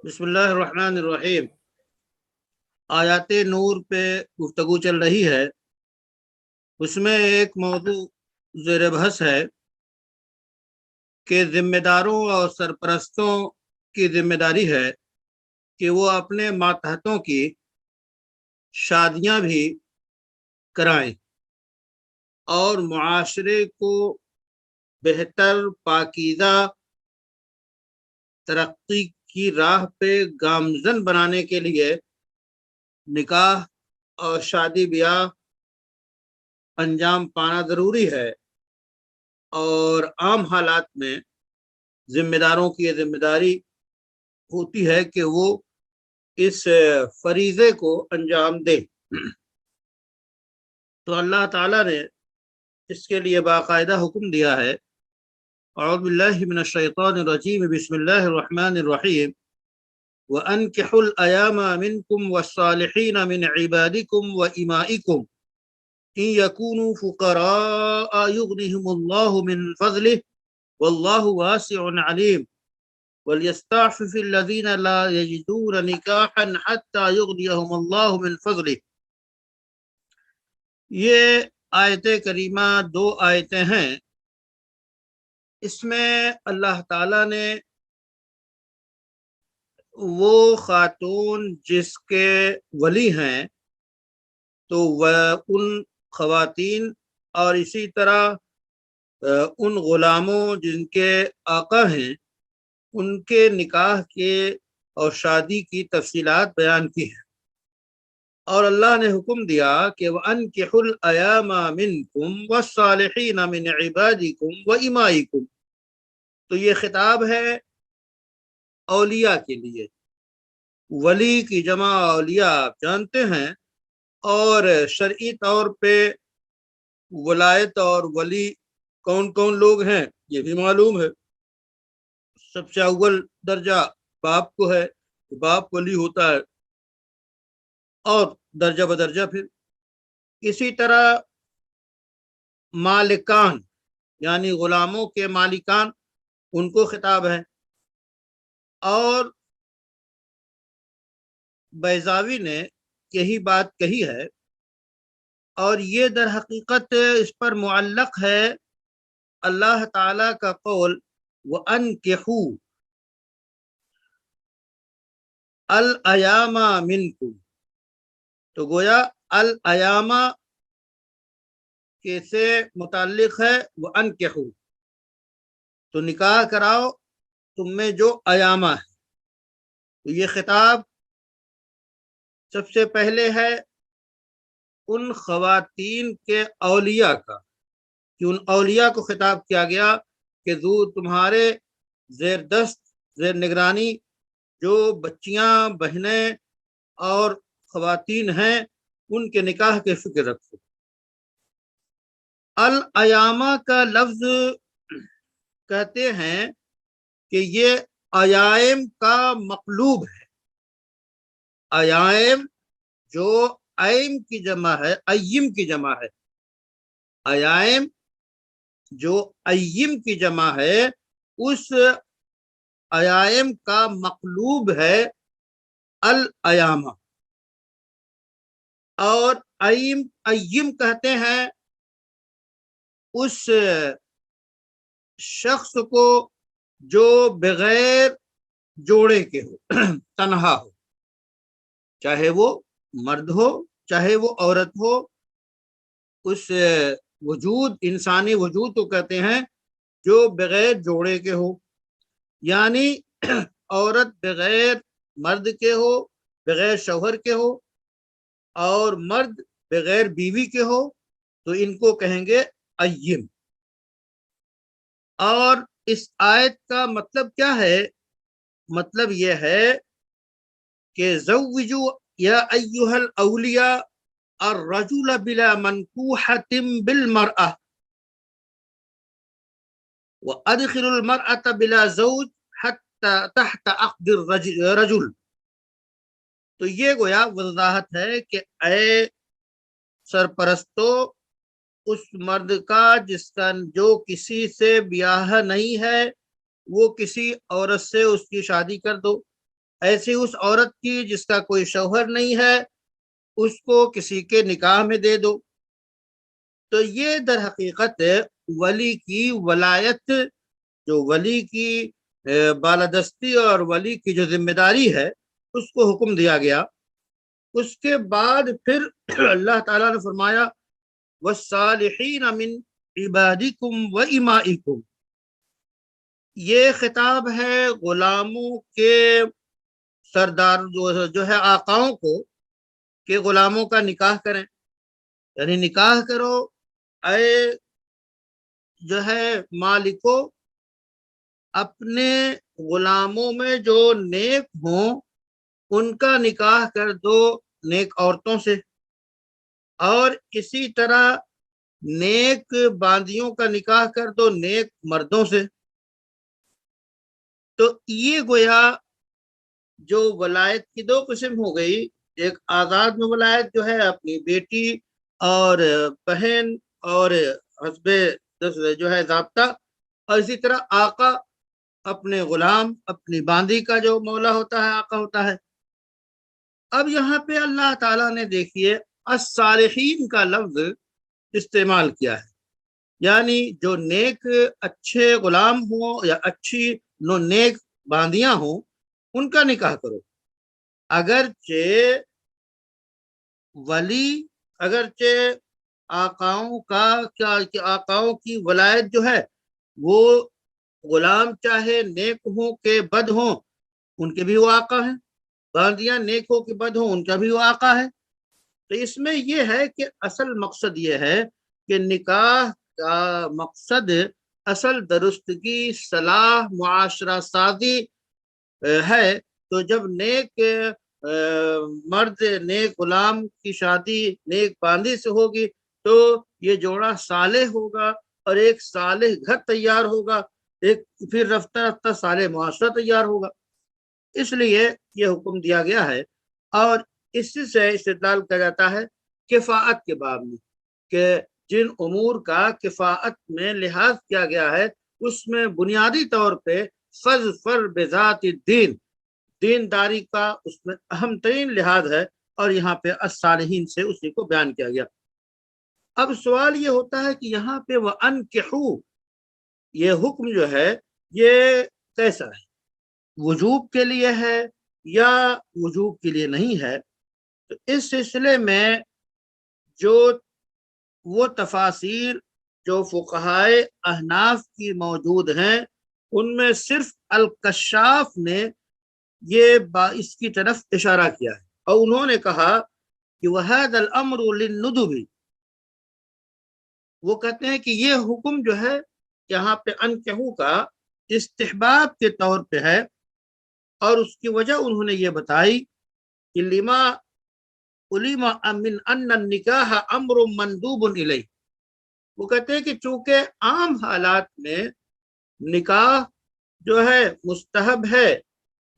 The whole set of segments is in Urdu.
بسم اللہ الرحمن الرحیم۔ آیات نور پہ گفتگو چل رہی ہے، اس میں ایک موضوع زیر بحث ہے کہ ذمہ داروں اور سرپرستوں کی ذمہ داری ہے کہ وہ اپنے ماتحتوں کی شادیاں بھی کرائیں اور معاشرے کو بہتر پاکیزہ ترقی کی راہ پہ گامزن بنانے کے لیے نکاح اور شادی بیاہ انجام پانا ضروری ہے، اور عام حالات میں ذمہ داروں کی یہ ذمہ داری ہوتی ہے کہ وہ اس فریضے کو انجام دیں۔ تو اللہ تعالیٰ نے اس کے لیے باقاعدہ حکم دیا ہے۔ اعوذ باللہ من الشیطان الرجیم، بسم اللہ الرحمن الرحیم۔ وَأَنْكِحُوا الْأَيَامَ مِنْكُمْ وَالصَّالِحِينَ مِنْ عِبَادِكُمْ وَإِمَائِكُمْ إِنْ يَكُونُوا فُقَرَاءَ يُغْنِهِمُ اللَّهُ مِنْ فَضْلِهِ وَاللَّهُ وَاسِعٌ عَلِيمٌ وَلْيَسْتَعْفِفِ الَّذِينَ لَا يَجِدُونَ نِكَاحًا حَتَّى يُغْنِيَهُمُ اللَّهُ مِنْ فَضْلِهِ۔ یہ آیت کریمہ دو آیتیں ہیں، اس میں اللہ تعالیٰ نے وہ خاتون جس کے ولی ہیں تو وہ ان خواتین اور اسی طرح ان غلاموں جن کے آقا ہیں ان کے نکاح کے اور شادی کی تفصیلات بیان کی ہیں، اور اللہ نے حکم دیا کہ وَأَنْكِحُوا الْأَيَامَ مِنْكُمْ وَالصَّالِحِينَ مِنْ عِبَادِكُمْ وَإِمَائِكُمْ۔ تو یہ خطاب ہے اولیاء کے لیے۔ ولی کی جمع اولیاء آپ جانتے ہیں، اور شرعی طور پہ ولایت اور ولی کون کون لوگ ہیں یہ بھی معلوم ہے۔ سب سے اول درجہ باپ کو ہے، باپ ولی ہوتا ہے، اور درجہ بدرجہ پھر اسی طرح مالکان یعنی غلاموں کے مالکان، ان کو خطاب ہے۔ اور بیضاوی نے یہی بات کہی ہے، اور یہ در حقیقت اس پر معلق ہے اللہ تعالی کا قول وَأَنْكِحُوا الْأَيَامَ مِنْكُمْ۔ تو گویا الایام کے سے متعلق ہے وَأَنْكِحُوا، تو نکاح کراؤ تم میں جو ایامہ ہے۔ تو یہ خطاب سب سے پہلے ہے ان خواتین کے اولیاء کا، کہ ان اولیاء کو خطاب کیا گیا کہ تمہارے زیر دست زیر نگرانی جو بچیاں بہنیں اور خواتین ہیں ان کے نکاح کے فکر رکھو۔ الایامہ کا لفظ کہتے ہیں کہ یہ ایام کا مقلوب ہے۔ ایام جو ایم کی جمع ہے، ایم کی جمع ہے، ایام جو ایم کی جمع ہے اس ایام کا مقلوب ہے الایامہ۔ اور ایم کہتے ہیں اس شخص کو جو بغیر جوڑے کے ہو، تنہا ہو، چاہے وہ مرد ہو چاہے وہ عورت ہو، اس وجود انسانی وجود کو کہتے ہیں جو بغیر جوڑے کے ہو، یعنی عورت بغیر مرد کے ہو، بغیر شوہر کے ہو، اور مرد بغیر بیوی کے ہو، تو ان کو کہیں گے ایم۔ اور اس آیت کا مطلب کیا ہے؟ مطلب یہ ہے کہ زوجوا یا ایھا الاولیاء الرجل بلا منکوحۃ بالمرأة وادخلوا المرأة بلا زوج حتى تحت عقد الرجل۔ تو یہ گویا وضاحت ہے کہ اے سرپرستو، اس مرد کا جس کا جو کسی سے بیاہ نہیں ہے وہ کسی عورت سے اس کی شادی کر دو، ایسی اس عورت کی جس کا کوئی شوہر نہیں ہے، اس کو کسی کے نکاح میں دے دو۔ تو یہ در حقیقت ولی کی ولایت، جو ولی کی بالادستی اور ولی کی جو ذمہ داری ہے، اس کو حکم دیا گیا۔ اس کے بعد پھر اللہ تعالیٰ نے فرمایا وَالصَّالِحِينَ مِنْ عِبَادِكُمْ وَإِمَائِكُمْ۔ یہ خطاب ہے غلاموں کے سردار جو ہے آقاؤں کو، کہ غلاموں کا نکاح کریں، یعنی نکاح کرو اے جو ہے مالکو، اپنے غلاموں میں جو نیک ہوں ان کا نکاح کر دو نیک عورتوں سے، اور اسی طرح نیک باندیوں کا نکاح کر دو نیک مردوں سے۔ تو یہ گویا جو ولایت کی دو قسم ہو گئی، ایک آزاد میں ولایت جو ہے اپنی بیٹی اور بہن اور حسب جو ہے ضابطہ، اور اسی طرح آقا اپنے غلام، اپنی باندی کا جو مولا ہوتا ہے، آقا ہوتا ہے۔ اب یہاں پہ اللہ تعالیٰ نے دیکھیے الصالحین کا لفظ استعمال کیا ہے، یعنی جو نیک اچھے غلام ہوں یا اچھی نیک باندیاں ہوں ان کا نکاح کرو۔ اگرچہ ولی، اگرچہ آقاؤں کا آقاؤں کی ولایت جو ہے وہ غلام چاہے نیک ہوں کہ بد ہوں ان کے بھی وہ آقا ہیں، باندیاں نیک ہو کہ بد ہوں ان کا بھی وہ آقا ہے۔ تو اس میں یہ ہے کہ اصل مقصد یہ ہے کہ نکاح کا مقصد اصل درستگی، صلاح، معاشرہ سازی ہے۔ تو جب نیک مرد نیک غلام کی شادی نیک باندی سے ہوگی تو یہ جوڑا صالح ہوگا، اور ایک صالح گھر تیار ہوگا، ایک پھر رفتہ رفتہ صالح معاشرہ تیار ہوگا۔ اس لیے یہ حکم دیا گیا ہے، اور اس سے استدلال کیا جاتا ہے کفاءت کے باب میں، کہ جن امور کا کفاءت میں لحاظ کیا گیا ہے اس میں بنیادی طور پہ فَاظْفَرْ بِذَاتِ الدِّین، دینداری کا اس میں اہم ترین لحاظ ہے، اور یہاں پہ الصالحین سے اسی کو بیان کیا گیا۔ اب سوال یہ ہوتا ہے کہ یہاں پہ وَأَنْكِحُوا یہ حکم جو ہے یہ کیسا ہے، وجوب کے لیے ہے یا وجوب کے لیے نہیں ہے؟ تو اس سلسلے میں جو وہ تفاسیر جو فقہائے احناف کی موجود ہیں ان میں صرف الکشاف نے یہ اس کی طرف اشارہ کیا ہے، اور انہوں نے کہا کہ وَهَذَا الْأَمْرُ لِلنُّدُبِ، وہ کہتے ہیں کہ یہ حکم جو ہے یہاں پہ انکحو کا استحباب کے طور پہ ہے، اور اس کی وجہ انہوں نے یہ بتائی کہ لما علم من ان النکاح امر مندوب الیہ، وہ کہتے ہیں کہ چونکہ عام حالات میں نکاح جو ہے مستحب ہے،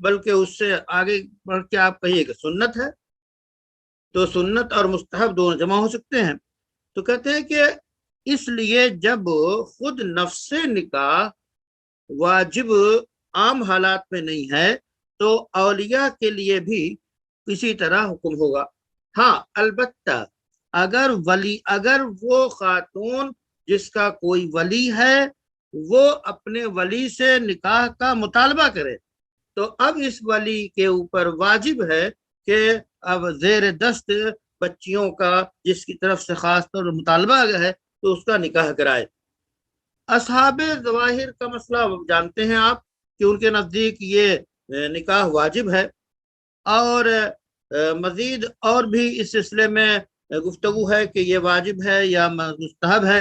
بلکہ اس سے آگے بڑھ کے آپ کہیے کہ سنت ہے، تو سنت اور مستحب دونوں جمع ہو سکتے ہیں۔ تو کہتے ہیں کہ اس لیے جب خود نفس نکاح واجب عام حالات میں نہیں ہے تو اولیاء کے لیے بھی اسی طرح حکم ہوگا۔ ہاں البتہ اگر وہ خاتون جس کا کوئی ولی ہے وہ اپنے ولی سے نکاح کا مطالبہ کرے تو اب اس ولی کے اوپر واجب ہے کہ اب زیر دست بچیوں کا جس کی طرف سے خاص طور پر مطالبہ ہے تو اس کا نکاح کرائے۔ اصحاب ظواہر کا مسئلہ جانتے ہیں آپ کہ ان کے نزدیک یہ نکاح واجب ہے، اور مزید اور بھی اس سلسلے میں گفتگو ہے کہ یہ واجب ہے یا مستحب ہے۔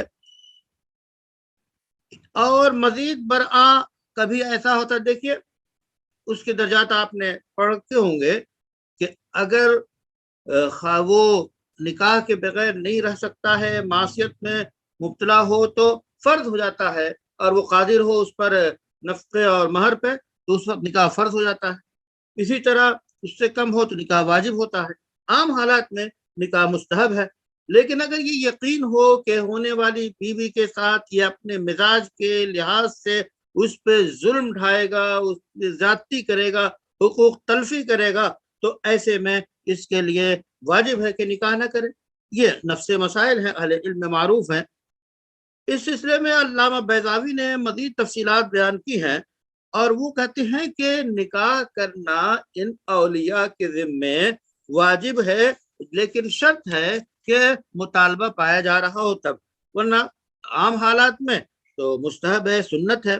اور مزید برآں کبھی ایسا ہوتا، دیکھیے اس کے درجات آپ نے پڑھتے ہوں گے کہ اگر وہ نکاح کے بغیر نہیں رہ سکتا ہے، معصیت میں مبتلا ہو تو فرض ہو جاتا ہے، اور وہ قادر ہو اس پر نفقے اور مہر پہ تو اس وقت نکاح فرض ہو جاتا ہے۔ اسی طرح اس سے کم ہو تو نکاح واجب ہوتا ہے۔ عام حالات میں نکاح مستحب ہے، لیکن اگر یہ یقین ہو کہ ہونے والی بیوی کے ساتھ یہ اپنے مزاج کے لحاظ سے اس پہ ظلم ڈھائے گا، اس پہ زیادتی کرے گا، حقوق تلفی کرے گا تو ایسے میں اس کے لیے واجب ہے کہ نکاح نہ کرے۔ یہ نفس مسائل ہیں، اہل علم میں معروف ہیں۔ اس سلسلے میں علامہ بیضاوی نے مزید تفصیلات بیان کی ہیں، اور وہ کہتے ہیں کہ نکاح کرنا ان اولیاء کے ذمے واجب ہے، لیکن شرط ہے کہ مطالبہ پایا جا رہا ہو تب، ورنہ عام حالات میں تو مستحب ہے، سنت ہے۔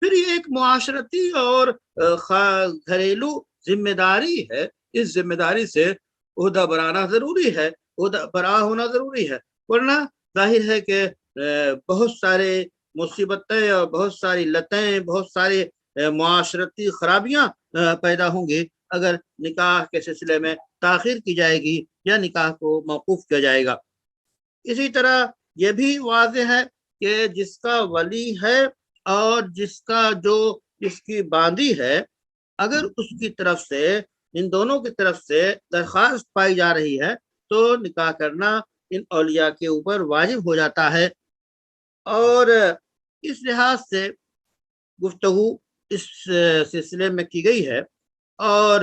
پھر یہ ایک معاشرتی اور گھریلو ذمہ داری ہے، اس ذمہ داری سے عہدہ برانا ضروری ہے، عہدہ برا ہونا ضروری ہے، ورنہ ظاہر ہے کہ بہت سارے مصیبتیں اور بہت ساری لتیں، بہت سارے معاشرتی خرابیاں پیدا ہوں گی اگر نکاح کے سلسلے میں تاخیر کی جائے گی یا نکاح کو موقوف کیا جائے گا۔ اسی طرح یہ بھی واضح ہے کہ جس کا ولی ہے اور جس کی باندی ہے، اگر اس کی طرف سے، ان دونوں کی طرف سے درخواست پائی جا رہی ہے تو نکاح کرنا ان اولیاء کے اوپر واجب ہو جاتا ہے۔ اور اس لحاظ سے گفتگو اس سلسلے میں کی گئی ہے، اور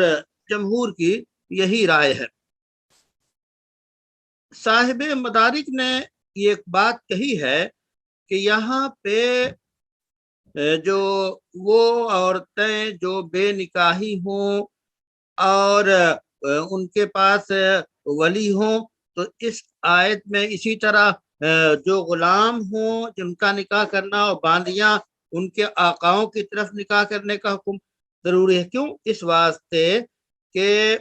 جمہور کی یہی رائے ہے۔ صاحب مدارک نے یہ ایک بات کہی ہے کہ یہاں پہ جو وہ عورتیں جو بے نکاحی ہوں اور ان کے پاس ولی ہوں، تو اس آیت میں اسی طرح جو غلام ہوں جن کا نکاح کرنا، اور باندیاں ان کے آقاؤں کی طرف نکاح کرنے کا حکم ضروری ہے۔ کیوں؟ اس واسطے کہ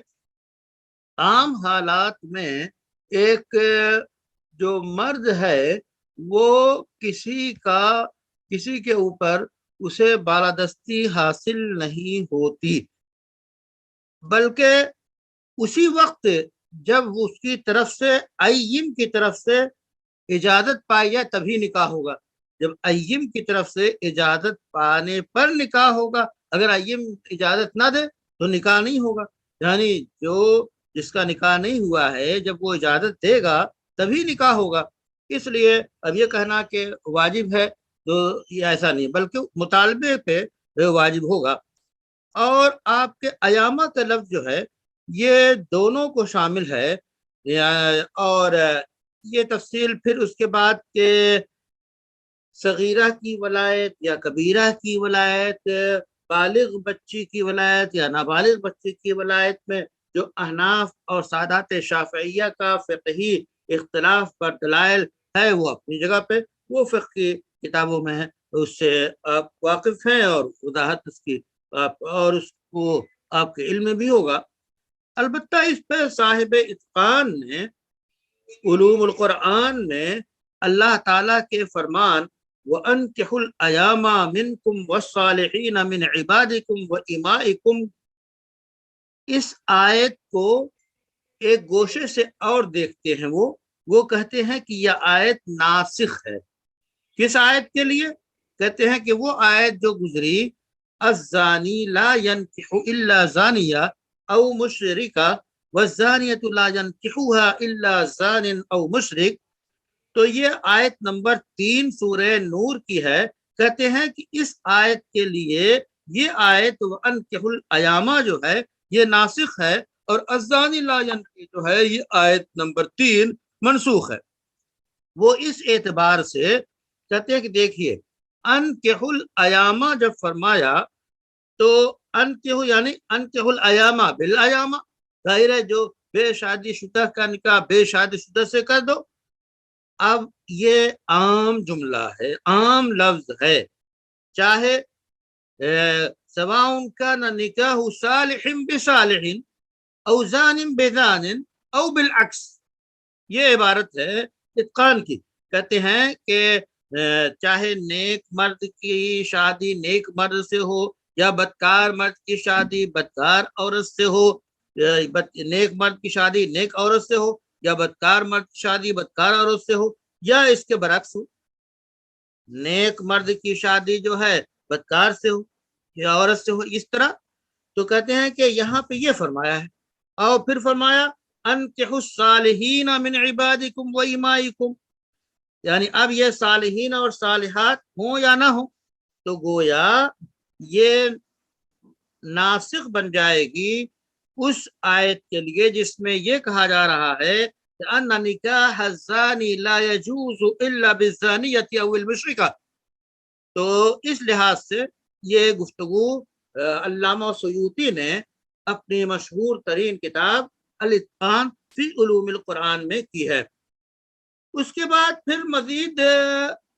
عام حالات میں ایک جو مرد ہے وہ کسی کے اوپر اسے بالادستی حاصل نہیں ہوتی، بلکہ اسی وقت جب اس کی طرف سے ایّم کی طرف سے اجازت پائی جائے تبھی نکاح ہوگا۔ جب ایّم کی طرف سے اجازت پانے پر نکاح ہوگا، اگر ایّم اجازت نہ دے تو نکاح نہیں ہوگا۔ یعنی جس کا نکاح نہیں ہوا ہے، جب وہ اجازت دے گا تبھی نکاح ہوگا۔ اس لیے اب یہ کہنا کہ واجب ہے تو یہ ایسا نہیں، بلکہ مطالبے پہ واجب ہوگا۔ اور آپ کے ایامہ کا لفظ جو ہے یہ دونوں کو شامل ہے، اور یہ تفصیل پھر اس کے بعد کہ صغیرہ کی ولایت یا کبیرہ کی ولایت، بالغ بچی کی ولایت یا نابالغ بچی کی ولایت میں جو احناف اور سادات شافعیہ کا فقہی اختلاف پر دلائل ہے وہ اپنی جگہ پہ، وہ فقہ کی کتابوں میں ہے، اس سے آپ واقف ہیں اور وضاحت اس کی اور اس کو آپ کے علم میں بھی ہوگا۔ البتہ اس پہ صاحب اتقان نے، علوم القرآن نے، اللہ تعالیٰ کے فرمان وَأَنْكِحُوا الْأَيَامَ مِنْكُمْ وَالصَّالِحِينَ مِنْ عِبَادِكُمْ وَإِمَائِكُمْ، اس آیت کو ایک گوشے سے اور دیکھتے ہیں، وہ کہتے ہیں کہ یہ آیت ناسخ ہے۔ کس آیت کے لیے؟ کہتے ہیں کہ وہ آیت جو گزری الزانی لا ينکح الا زانیہ او مشرکہ والزانیۃ لا ينکحها الا زان او مشرک، تو یہ آیت نمبر 3 سورہ نور کی ہے۔ کہتے ہیں کہ اس آیت کے لیے یہ آیت وَأَنْكِحُوا الْأَيَامَ جو ہے یہ ناسخ ہے، اور الزانی لا ينکح جو ہے یہ آیت نمبر 3 منسوخ ہے۔ وہ اس اعتبار سے کہتے ہیں کہ دیکھیے انکحوا الایامہ جب فرمایا تو انکحوا یعنی انکحوا الایامہ بالایامہ، ظاہر ہے جو بے شادی شدہ کا نکاح بے شادی شدہ سے کر دو۔ اب یہ عام جملہ ہے، عام لفظ ہے، چاہے سواء کان نکاح صالح بصالح او زان بزان او بالعکس، یہ عبارت ہے اتقان کی۔ کہتے ہیں کہ چاہے نیک مرد کی شادی نیک مرد سے ہو یا بدکار مرد کی شادی بدکار عورت سے ہو، نیک مرد کی شادی نیک عورت سے ہو یا بدکار مرد کی شادی بدکار عورت سے ہو، یا اس کے برعکس ہو، نیک مرد کی شادی جو ہے بدکار سے ہو یا عورت سے ہو، اس طرح۔ تو کہتے ہیں کہ یہاں پہ یہ فرمایا ہے، اور پھر فرمایا انکحوا الصالحین من عبادکم و امائکم، یعنی اب یہ صالحین اور صالحات ہوں یا نہ ہوں، تو گویا یہ ناسخ بن جائے گی اس آیت کے لیے جس میں یہ کہا جا رہا ہے کہ ان نکاح الزانی لا يجوز الا بالزانیۃ او المشرکہ. تو اس لحاظ سے یہ گفتگو علامہ سیوطی نے اپنی مشہور ترین کتاب الاتقان فی علوم القرآن میں کی ہے. اس کے بعد پھر مزید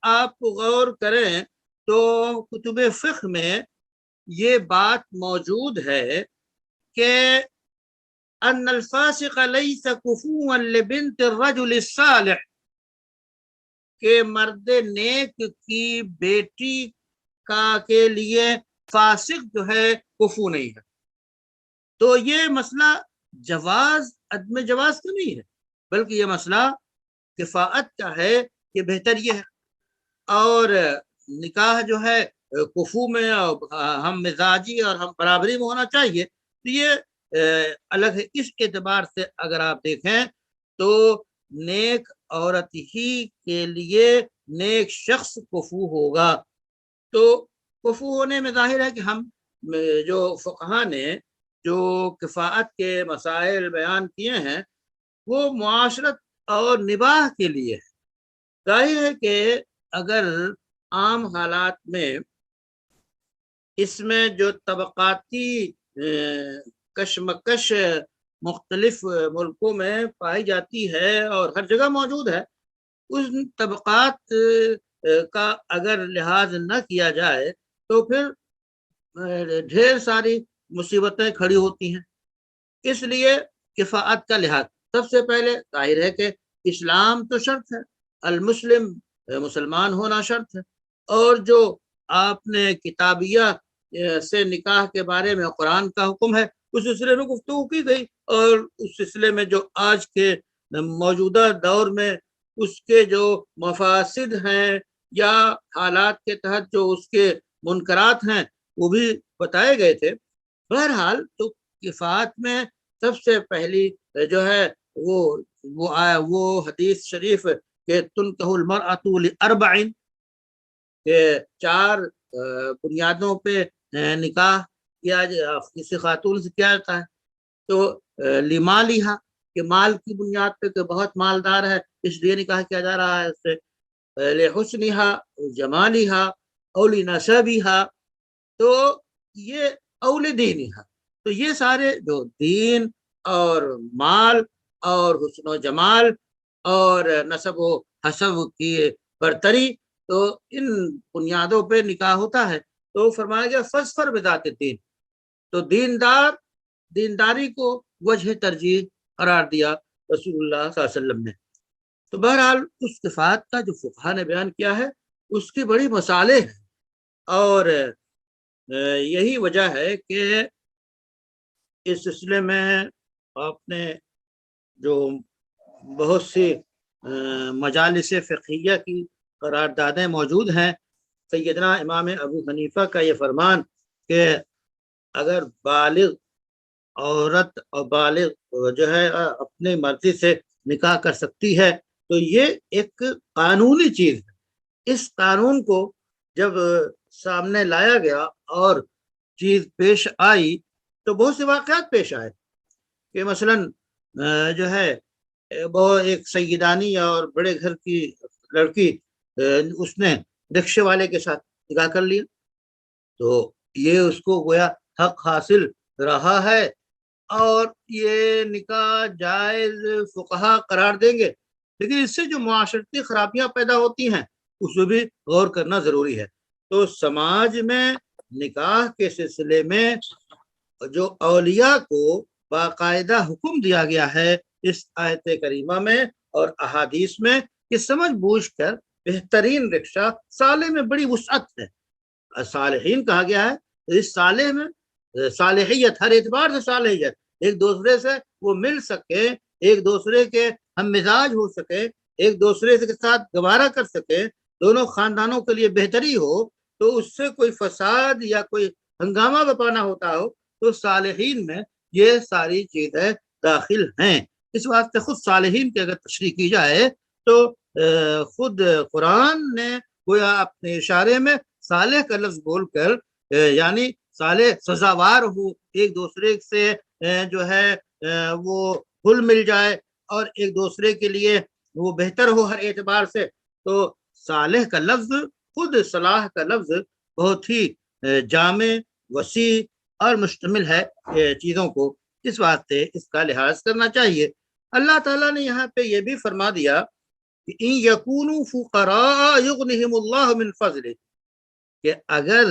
آپ غور کریں تو کتب فقہ میں یہ بات موجود ہے کہ ان الفاسق لیس کفوا لبنت الرجل الصالح، کہ مرد نیک کی بیٹی کے لیے فاسق جو ہے کفو نہیں ہے. تو یہ مسئلہ جواز عدم جواز کا نہیں ہے، بلکہ یہ مسئلہ کفاءت کا ہے کہ بہتر یہ ہے. اور نکاح جو ہے کفو میں ہم مزاجی اور ہم برابری میں ہونا چاہیے. تو یہ الگ ہے. اس اعتبار سے اگر آپ دیکھیں تو نیک عورت ہی کے لیے نیک شخص کفو ہوگا. تو کفو ہونے میں ظاہر ہے کہ ہم جو فقہا نے جو کفاءت کے مسائل بیان کیے ہیں وہ معاشرت اور نباہ کے لیے ہے. ظاہر ہے کہ اگر عام حالات میں اس میں جو طبقاتی کشمکش مختلف ملکوں میں پائی جاتی ہے اور ہر جگہ موجود ہے، ان طبقات کا اگر لحاظ نہ کیا جائے تو پھر ڈھیر ساری مصیبتیں کھڑی ہوتی ہیں. اس لیے کفاءت کا لحاظ سب سے پہلے ظاہر ہے کہ اسلام تو شرط ہے، المسلم مسلمان ہونا شرط ہے. اور جو آپ نے کتابیہ سے نکاح کے بارے میں قرآن کا حکم ہے اس سلسلے میں گفتگو کی گئی، اور اس سلسلے میں جو آج کے موجودہ دور میں اس کے جو مفاسد ہیں یا حالات کے تحت جو اس کے منکرات ہیں وہ بھی بتائے گئے تھے. بہرحال تو کفاءت میں سب سے پہلی جو ہے وہ حدیث شریف کہ تنکح المرأۃ لاربع، کہ 4 بنیادوں پہ نکاح کیا کسی خاتون سے کیا جاتا ہے. تو لمالہا، کہ مال کی بنیاد پہ کہ بہت مالدار ہے اس لیے نکاح کیا جا رہا ہے اس سے. لحسنہا جمالہا او لنسبہا، تو یہ او لدینہا، تو یہ سارے جو دین اور مال اور حسن و جمال اور نسب و حسب کی برتری، تو ان بنیادوں پہ نکاح ہوتا ہے. تو فرمایا گیا فاظفر بذات الدین، تو دینداری کو وجہ ترجیح قرار دیا رسول اللہ صلی اللہ علیہ وسلم نے. تو بہرحال اس کفاءت کا جو فقہا نے بیان کیا ہے اس کی بڑی مصالح ہیں، اور یہی وجہ ہے کہ اس سلسلے میں آپ نے جو بہت سی مجالس فقہیہ کی قراردادیں موجود ہیں. سیدنا امام ابو حنیفہ کا یہ فرمان کہ اگر بالغ عورت اور بالغ جو ہے اپنی مرضی سے نکاح کر سکتی ہے تو یہ ایک قانونی چیز ہے. اس قانون کو جب سامنے لایا گیا اور چیز پیش آئی تو بہت سے واقعات پیش آئے کہ مثلاً جو ہے وہ ایک سیدانی اور بڑے گھر کی لڑکی اس نے رکشے والے کے ساتھ نکاح کر لیا، تو یہ اس کو گویا حق حاصل رہا ہے اور یہ نکاح جائز فقہا قرار دیں گے. لیکن اس سے جو معاشرتی خرابیاں پیدا ہوتی ہیں اس پہ بھی غور کرنا ضروری ہے. تو سماج میں نکاح کے سلسلے میں جو اولیاء کو باقاعدہ حکم دیا گیا ہے اس آیت کریمہ میں اور احادیث میں کہ سمجھ بوجھ کر بہترین رکشہ صالح میں بڑی وسعت ہے. صالحین کہا گیا ہے، اس صالح میں صالحیت ہر اعتبار سے صالحیت، ایک دوسرے سے وہ مل سکے، ایک دوسرے کے ہم مزاج ہو سکے، ایک دوسرے کے ساتھ گوارا کر سکے، دونوں خاندانوں کے لیے بہتری ہو. تو اس سے کوئی فساد یا کوئی ہنگامہ بپانا ہوتا ہو تو صالحین میں یہ ساری چیزیں داخل ہیں. اس واسطے خود صالحین کی اگر تشریح کی جائے تو خود قرآن نے گویا اپنے اشارے میں صالح کا لفظ بول کر یعنی صالح سزاوار ہو، ایک دوسرے سے جو ہے وہ گھل مل جائے اور ایک دوسرے کے لیے وہ بہتر ہو ہر اعتبار سے. تو صالح کا لفظ، خود صلاح کا لفظ بہت ہی جامع، وسیع اور مشتمل ہے چیزوں کو. اس واسطے اس کا لحاظ کرنا چاہیے. اللہ تعالیٰ نے یہاں پہ یہ بھی فرما دیا کہ ان یکونوا فقراء یغنہم اللہ من فضلہ، کہ اگر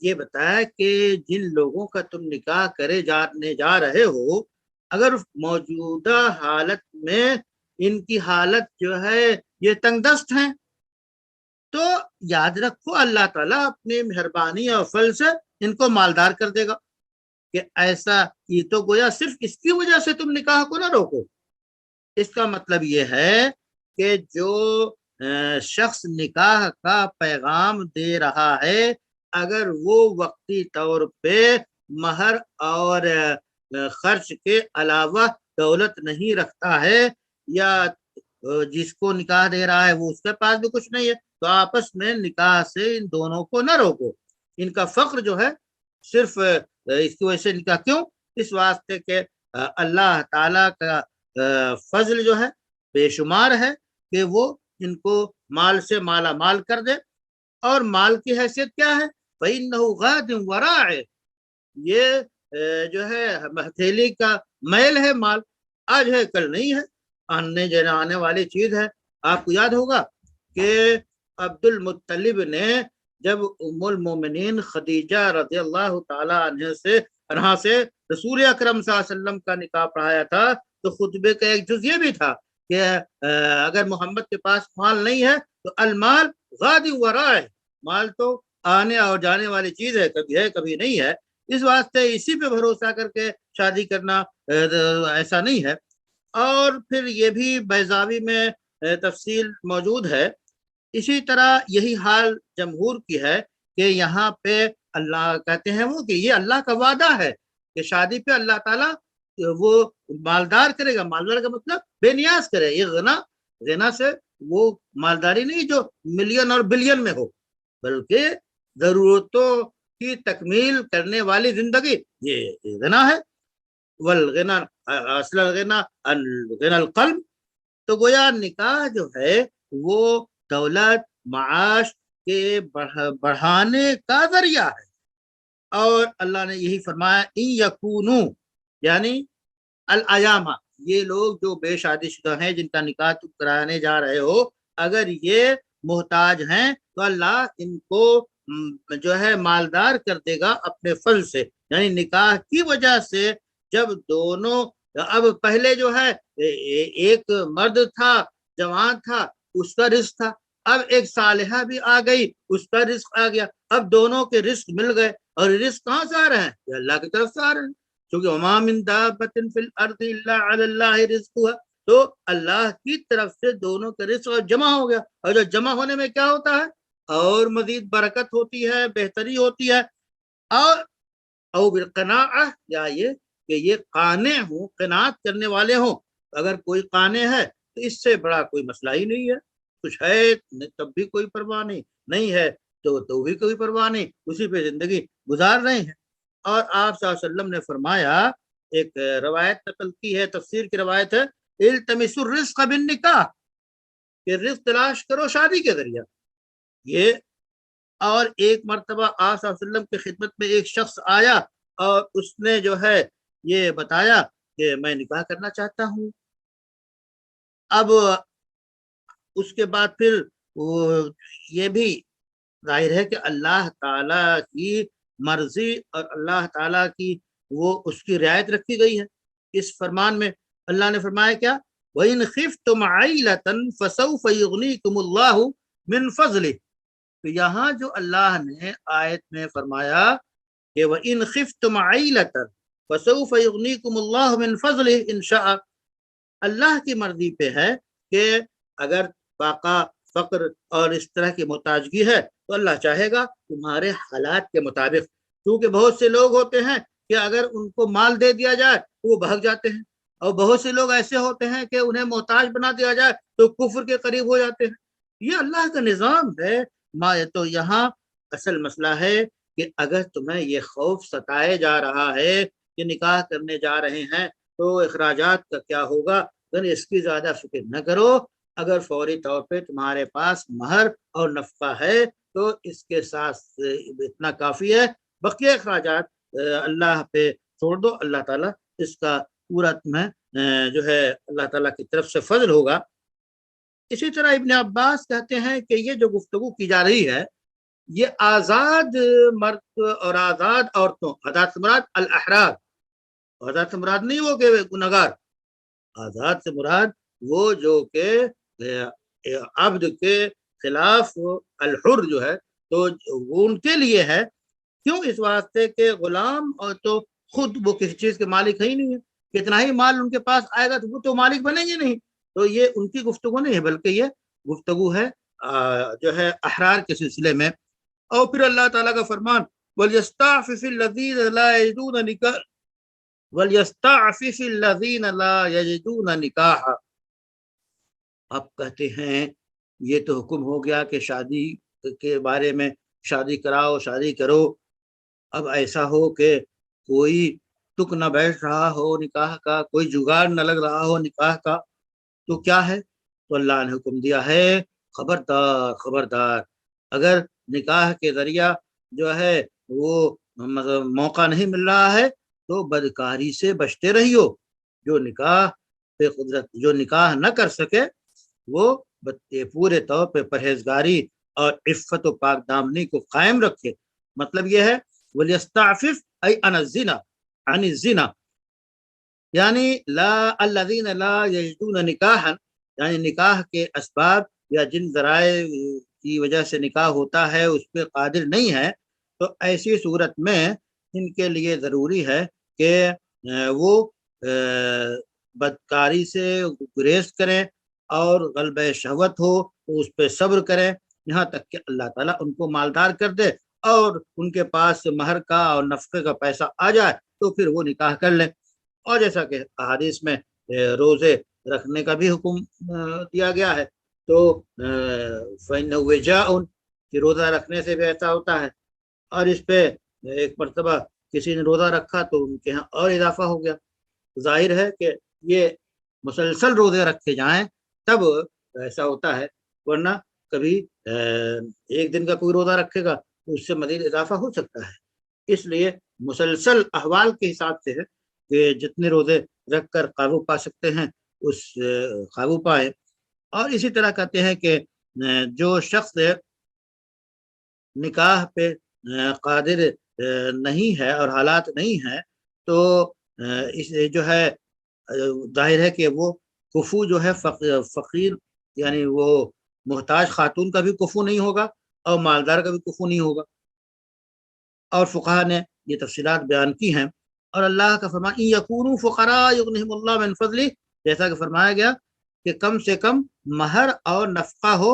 یہ بتایا کہ جن لوگوں کا تم نکاح کرے جانے جا رہے ہو، اگر موجودہ حالت میں ان کی حالت جو ہے یہ تنگ دست ہیں، تو یاد رکھو اللہ تعالیٰ اپنی مہربانی اور فضل سے ان کو مالدار کر دے گا. کہ ایسا یہ تو گویا صرف اس کی وجہ سے تم نکاح کو نہ روکو. اس کا مطلب یہ ہے کہ جو شخص نکاح کا پیغام دے رہا ہے، اگر وہ وقتی طور پہ مہر اور خرچ کے علاوہ دولت نہیں رکھتا ہے، یا جس کو نکاح دے رہا ہے وہ اس کے پاس بھی کچھ نہیں ہے، تو آپس میں نکاح سے ان دونوں کو نہ روکو. ان کا فقر جو ہے صرف اس کی وجہ سے نکاح کیوں؟ اس واسطے کہ اللہ تعالیٰ کا فضل جو ہے بے شمار ہے کہ وہ ان کو مال سے مالا مال کر دے. اور مال کی حیثیت کیا ہے؟ فَإِنَّهُ غَادٍ وَرَاعٍ، یہ جو ہے ہتھیلی کا میل ہے مال، آج ہے کل نہیں ہے، آنے والی چیز ہے. آپ کو یاد ہوگا کہ عبد المطلب نے جب ام المومنین خدیجہ رضی اللہ تعالی عنہ سے رسول اکرم صلی اللہ علیہ وسلم کا نکاح پڑھایا تھا، تو خطبے کا ایک جز یہ بھی تھا کہ اگر محمد کے پاس مال نہیں ہے تو المال غاد ورائے، مال تو آنے اور جانے والی چیز ہے کبھی نہیں ہے. اس واسطے اسی پہ بھروسہ کر کے شادی کرنا ایسا نہیں ہے. اور پھر یہ بھی بیضاوی میں تفصیل موجود ہے. اسی طرح یہی حال جمہور کی ہے کہ یہاں پہ اللہ کہتے ہیں وہ کہ یہ اللہ کا وعدہ ہے کہ شادی پہ اللہ تعالیٰ وہ مالدار کرے گا. مالدار کا مطلب بے نیاز کرے. یہ غنا سے وہ مالداری نہیں جو ملین اور بلین میں ہو، بلکہ ضرورتوں کی تکمیل کرنے والی زندگی، یہ غنا ہے. والغنا اصل الغنا غنا القلب. تو گویا نکاح جو ہے وہ دولت معاش کے بڑھانے کا ذریعہ ہے. اور اللہ نے یہی فرمایا ان یکونو، یعنی الایامہ، یہ لوگ جو بے شادی شدہ ہیں جن کا نکاح تم کرانے جا رہے ہو، اگر یہ محتاج ہیں تو اللہ ان کو جو ہے مالدار کر دے گا اپنے فضل سے. یعنی نکاح کی وجہ سے جب دونوں، اب پہلے جو ہے ایک مرد تھا جوان تھا اس کا رزق تھا، اب ایک صالحہ بھی آ گئی اس کا رزق آ گیا، اب دونوں کے رزق مل گئے. اور رزق کہاں سے آ رہے ہیں؟ یہ اللہ کی طرف سے آ رہے ہیں، کیونکہ وما من دابۃ فی الارض الا علی اللہ رزقها. تو اللہ کی طرف سے دونوں کا رزق جمع ہو گیا. اور جو جمع ہونے میں کیا ہوتا ہے؟ اور مزید برکت ہوتی ہے، بہتری ہوتی ہے. اور او بالقناعہ، یا یہ کہ یہ قانع ہوں، قناعت کرنے والے ہوں. اگر کوئی قانع ہے تو اس سے بڑا کوئی مسئلہ ہی نہیں ہے. کچھ ہے تب بھی کوئی پرواہ نہیں ہے تو بھی کوئی پرواہ نہیں، اسی پہ زندگی گزار رہے ہیں. اور آپ صلی اللہ علیہ وسلم نے فرمایا، ایک روایت نقل کی ہے، تفسیر کی روایت ہے، التمسوا الرزق بالنکاح، کہ رزق تلاش کرو شادی کے ذریعہ. یہ اور ایک مرتبہ آپ صلی اللہ علیہ وسلم کی خدمت میں ایک شخص آیا اور اس نے جو ہے یہ بتایا کہ میں نکاح کرنا چاہتا ہوں. اب اس کے بعد پھر یہ بھی ظاہر ہے کہ اللہ تعالیٰ کی مرضی اور اللہ تعالیٰ کی وہ اس کی رعایت رکھی گئی ہے. اس فرمان میں اللہ نے فرمایا کیا؟ وَإِنْ خِفْتُمْ عَيْلَةً فَسَوْفَ يُغْنِيكُمُ اللَّهُ مِنْ فَضْلِهِ. تو یہاں جو اللہ نے آیت میں فرمایا کہ وَإِنْ خِفْتُمْ عَيْلَةً فَسَوْفَ يُغْنِيكُمُ اللَّهُ مِنْ فَضْلِهِ إِنْ شَاءَ. اللہ کی مرضی پہ ہے کہ اگر فاقہ، فقر اور اس طرح کی محتاجگی ہے تو اللہ چاہے گا تمہارے حالات کے مطابق. کیونکہ بہت سے لوگ ہوتے ہیں کہ اگر ان کو مال دے دیا جائے تو وہ بھاگ جاتے ہیں، اور بہت سے لوگ ایسے ہوتے ہیں کہ انہیں محتاج بنا دیا جائے تو کفر کے قریب ہو جاتے ہیں. یہ اللہ کا نظام ہے. تو یہاں اصل مسئلہ ہے کہ اگر تمہیں یہ خوف ستائے جا رہا ہے کہ نکاح کرنے جا رہے ہیں تو اخراجات کا کیا ہوگا، تو اس کی زیادہ فکر نہ کرو، اگر فوری طور پہ تمہارے پاس مہر اور نفقہ ہے تو اس کے ساتھ اتنا کافی ہے، بقیہ اخراجات اللہ پہ چھوڑ دو، اللہ تعالیٰ اس کا پورا تمہیں جو ہے اللہ تعالیٰ کی طرف سے فضل ہوگا۔ اسی طرح ابن عباس کہتے ہیں کہ یہ جو گفتگو کی جا رہی ہے یہ آزاد مرد اور آزاد عورتوں، آزاد سے مراد الاحرار، آزاد سے مراد نہیں وہ کہ گنہگار، آزاد سے مراد وہ جو کہ عبد کے خلاف الحر جو ہے، تو وہ ان کے لیے ہے۔ کیوں؟ اس واسطے کہ غلام اور تو خود وہ کسی چیز کے مالک ہے ہی نہیں ہے، کتنا ہی مال ان کے پاس آئے گا تو وہ تو مالک بنیں گے نہیں، تو یہ ان کی گفتگو نہیں ہے، بلکہ یہ گفتگو ہے جو ہے احرار کے سلسلے میں۔ اور پھر اللہ تعالیٰ کا فرمان وَلْيَسْتَعْفِفِ الَّذِينَ لَا يَجِدُونَ نِكَاحًا وَلْيَسْتَعْفِفِ الَّذِينَ لَا يَجِدُونَ نِكَاحًا۔ اب کہتے ہیں یہ تو حکم ہو گیا کہ شادی کے بارے میں شادی کراؤ، شادی کرو، اب ایسا ہو کہ کوئی تک نہ بیٹھ رہا ہو نکاح کا، کوئی جگاڑ نہ لگ رہا ہو نکاح کا، تو کیا ہے؟ تو اللہ نے حکم دیا ہے خبردار خبردار، اگر نکاح کے ذریعہ جو ہے وہ موقع نہیں مل رہا ہے تو بدکاری سے بچتے رہیو۔ جو نکاح پہ قدرت، جو نکاح نہ کر سکے وہ پورے طور پہ پرہیزگاری اور عفت و پاک دامنی کو قائم رکھے۔ مطلب یہ ہے وَلْيَسْتَعْفِفْ أَيْ عَنِ الزِّنَا، یعنی لا الذین لا یجدون نکاحا، یعنی نکاح کے اسباب یا جن ذرائع کی وجہ سے نکاح ہوتا ہے اس پہ قادر نہیں ہے، تو ایسی صورت میں ان کے لیے ضروری ہے کہ وہ بدکاری سے گریز کریں اور غلبہ شہوت ہو تو اس پہ صبر کریں، یہاں تک کہ اللہ تعالیٰ ان کو مالدار کر دے اور ان کے پاس مہر کا اور نفقے کا پیسہ آ جائے تو پھر وہ نکاح کر لیں۔ اور جیسا کہ احادیث میں روزے رکھنے کا بھی حکم دیا گیا ہے، تو فَإِنَّهُ وِجَاءٌ کہ روزہ رکھنے سے بھی ایسا ہوتا ہے، اور اس پہ ایک مرتبہ کسی نے روزہ رکھا تو ان کے ہاں اور اضافہ ہو گیا۔ ظاہر ہے کہ یہ مسلسل روزے رکھے جائیں تب ایسا ہوتا ہے، ورنہ کبھی ایک دن کا کوئی روزہ رکھے گا تو اس سے مزید اضافہ ہو سکتا ہے۔ اس لیے مسلسل احوال کے حساب سے ہے کہ جتنے روزے رکھ کر قابو پا سکتے ہیں اس قابو پائیں۔ اور اسی طرح کہتے ہیں کہ جو شخص نکاح پہ قادر نہیں ہے اور حالات نہیں ہیں تو اس جو ہے ظاہر ہے کہ وہ کفو جو ہے فقیر یعنی وہ محتاج خاتون کا بھی کفو نہیں ہوگا اور مالدار کا بھی کفو نہیں ہوگا، اور فقہا نے یہ تفصیلات بیان کی ہیں۔ اور اللہ کا فرمان ان یکونوا فقراء یغنہم اللہ من فضلہ، جیسا کہ فرمایا گیا کہ کم سے کم مہر اور نفقہ ہو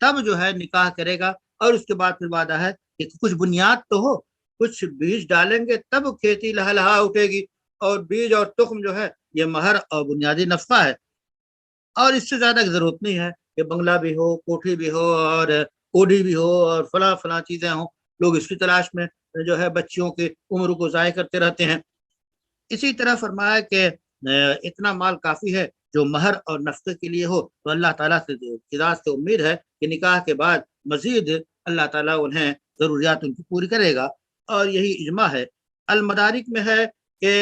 تب جو ہے نکاح کرے گا، اور اس کے بعد پھر وعدہ ہے کہ کچھ بنیاد تو ہو، کچھ بیج ڈالیں گے تب کھیتی لہلہا اٹھے گی، اور بیج اور تخم جو ہے یہ مہر اور بنیادی نفقہ ہے، اور اس سے زیادہ ضرورت نہیں ہے کہ بنگلہ بھی ہو، کوٹھی بھی ہو، اور اوڈی بھی ہو، اور فلاں فلاں چیزیں ہوں، لوگ اس کی تلاش میں جو ہے بچیوں کی عمر کو ضائع کرتے رہتے ہیں۔ اسی طرح فرمایا کہ اتنا مال کافی ہے جو مہر اور نفقے کے لیے ہو، تو اللہ تعالیٰ سے خدا سے امید ہے کہ نکاح کے بعد مزید اللہ تعالیٰ انہیں ضروریات ان کی پوری کرے گا، اور یہی اجماع ہے۔ المدارک میں ہے کہ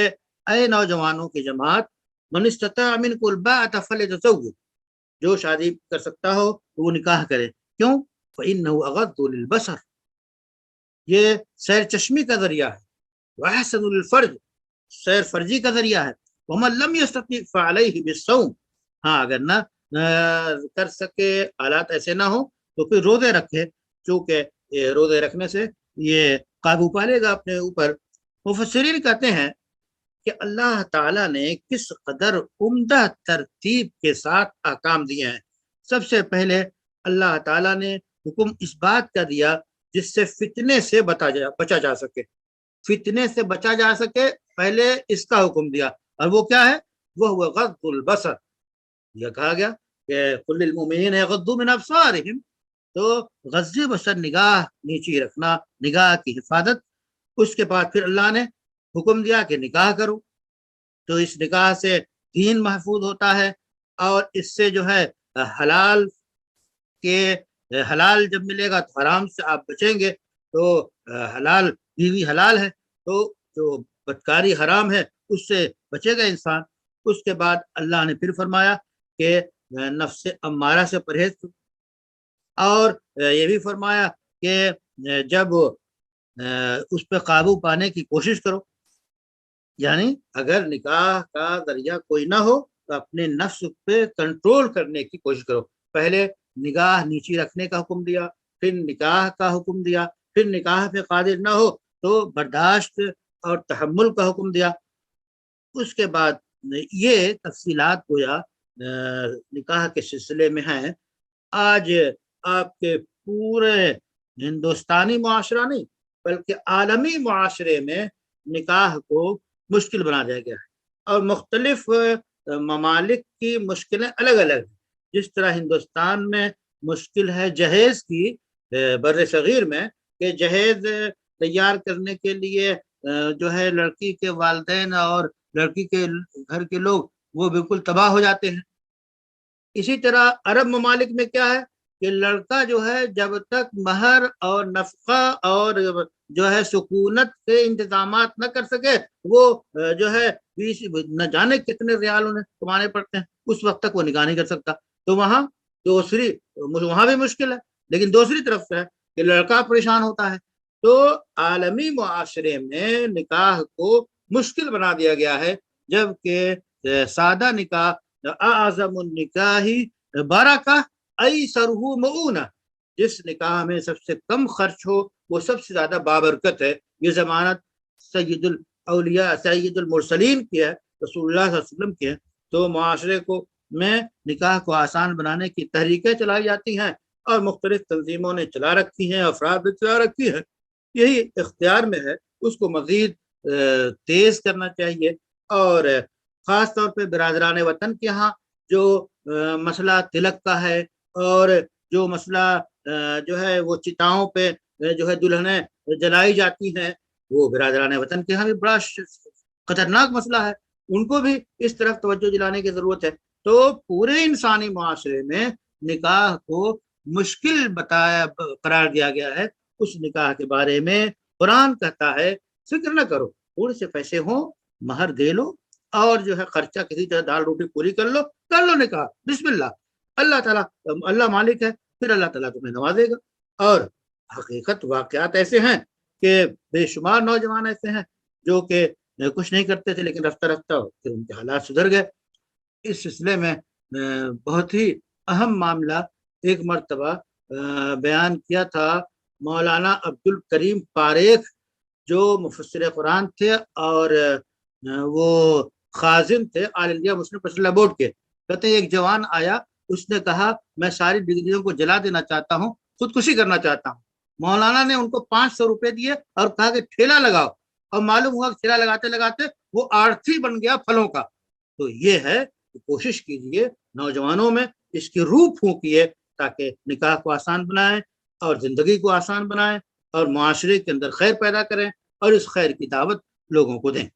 اے نوجوانوں کی جماعت من استطاع منکم الباءۃ فلیتزوج، جو شادی کر سکتا ہو وہ نکاح کرے، کیوں؟ فإنہ اغض للبصر، یہ سیر چشمی کا ذریعہ ہے، وأحسن للفرج، سیر فرجی کا ذریعہ ہے، ومن لم يستطع فعلیہ بالصوم، ہاں اگر نہ کر سکے، حالات ایسے نہ ہوں تو پھر روزے رکھے، چونکہ روزے رکھنے سے یہ قابو پا لے گا اپنے اوپر۔ مفسرین کہتے ہیں کہ اللہ تعالیٰ نے کس قدر عمدہ ترتیب کے ساتھ احکام دیے ہیں۔ سب سے پہلے اللہ تعالیٰ نے حکم اس بات کا دیا جس سے فتنے سے بچا جا سکے، فتنے سے بچا جا سکے، پہلے اس کا حکم دیا، اور وہ کیا ہے؟ وہ غض البصر، یہ کہا گیا کہ قل للمؤمنین یغضوا من ابصارہم، تو غض بصر نگاہ نیچی رکھنا، نگاہ کی حفاظت اس کے بعد پھر اللہ نے حکم دیا کہ نکاح کرو، تو اس نکاح سے دین محفوظ ہوتا ہے، اور اس سے جو ہے حلال کے حلال جب ملے گا تو حرام سے آپ بچیں گے، تو حلال بیوی حلال ہے، تو جو بدکاری حرام ہے اس سے بچے گا انسان۔ اس کے بعد اللہ نے پھر فرمایا کہ نفس امارہ سے پرہیز کرو، اور یہ بھی فرمایا کہ جب اس پہ قابو پانے کی کوشش کرو، یعنی اگر نکاح کا ذریعہ کوئی نہ ہو تو اپنے نفس پہ کنٹرول کرنے کی کوشش کرو۔ پہلے نگاہ نیچی رکھنے کا حکم دیا، پھر نکاح کا حکم دیا، پھر نکاح پہ قادر نہ ہو تو برداشت اور تحمل کا حکم دیا۔ اس کے بعد یہ تفصیلات گویا نکاح کے سلسلے میں ہیں۔ آج آپ کے پورے ہندوستانی معاشرہ نہیں بلکہ عالمی معاشرے میں نکاح کو مشکل بنا دیا گیا ہے، اور مختلف ممالک کی مشکلیں الگ الگ ہیں۔ جس طرح ہندوستان میں مشکل ہے جہیز کی بر صغیر میں، کہ جہیز تیار کرنے کے لیے جو ہے لڑکی کے والدین اور لڑکی کے گھر کے لوگ وہ بالکل تباہ ہو جاتے ہیں۔ اسی طرح عرب ممالک میں کیا ہے کہ لڑکا جو ہے جب تک مہر اور نفقہ اور جو ہے سکونت کے انتظامات نہ کر سکے، وہ جو ہے نہ جانے کتنے ریال انہیں کمانے پڑتے ہیں، اس وقت تک وہ نکاح نہیں کر سکتا۔ تو وہاں بھی مشکل ہے، لیکن دوسری طرف سے ہے کہ لڑکا پریشان ہوتا ہے۔ تو عالمی معاشرے میں نکاح کو مشکل بنا دیا گیا ہے، جبکہ سادہ نکاح اعظم النکاح برکہ ایسرہ مؤونہ، جس نکاح میں سب سے کم خرچ ہو وہ سب سے زیادہ بابرکت ہے۔ یہ ضمانت سید الاولیاء سید المرسلین کی ہے، رسول اللہ صلی اللہ علیہ وسلم کی ہے۔ تو معاشرے کو میں نکاح کو آسان بنانے کی تحریکیں چلائی جاتی ہیں، اور مختلف تنظیموں نے چلا رکھی ہیں، افراد نے چلا رکھی ہیں۔ یہی اختیار میں ہے، اس کو مزید تیز کرنا چاہیے، اور خاص طور پہ برادران وطن کے ہاں جو مسئلہ تلک کا ہے، اور جو مسئلہ جو ہے وہ چتاؤں پہ جو ہے دلہنیں جلائی جاتی ہیں، وہ برادران وطن کے ہاں بھی بڑا خطرناک مسئلہ ہے، ان کو بھی اس طرف توجہ دلانے کی ضرورت ہے۔ تو پورے انسانی معاشرے میں نکاح کو مشکل قرار دیا گیا ہے۔ اس نکاح کے بارے میں قرآن کہتا ہے فکر نہ کرو، تھوڑے سے پیسے ہوں مہر دے لو، اور جو ہے خرچہ کسی طرح دال روٹی پوری کر لو نکاح، بسم اللہ، اللہ تعالیٰ اللہ مالک ہے، پھر اللہ تعالیٰ تمہیں نوازے گا۔ اور حقیقت واقعات ایسے ہیں کہ بے شمار نوجوان ایسے ہیں جو کہ کچھ نہیں کرتے تھے، لیکن رفتہ رفتہ پھر ان کے حالات سدھر گئے۔ اس سلسلے میں بہت ہی اہم معاملہ ایک مرتبہ بیان کیا تھا مولانا عبد الکریم پاریخ، جو مفسر قرآن تھے اور وہ خازن تھے آل انڈیا مسلم پرسنل بورڈ کے۔ کہتے ہیں ایک جوان آیا، اس نے کہا میں ساری ڈگریوں کو جلا دینا چاہتا ہوں، خودکشی کرنا چاہتا ہوں۔ مولانا نے ان کو 500 روپے دیے اور کہا کہ ٹھیلا لگاؤ، اور معلوم ہوا کہ ٹھیلا لگاتے لگاتے وہ آرتھی بن گیا پھلوں کا۔ تو یہ ہے کہ کوشش کیجئے نوجوانوں میں اس کی روح پھونکیے، تاکہ نکاح کو آسان بنائیں اور زندگی کو آسان بنائیں اور معاشرے کے اندر خیر پیدا کریں اور اس خیر کی دعوت لوگوں کو دیں۔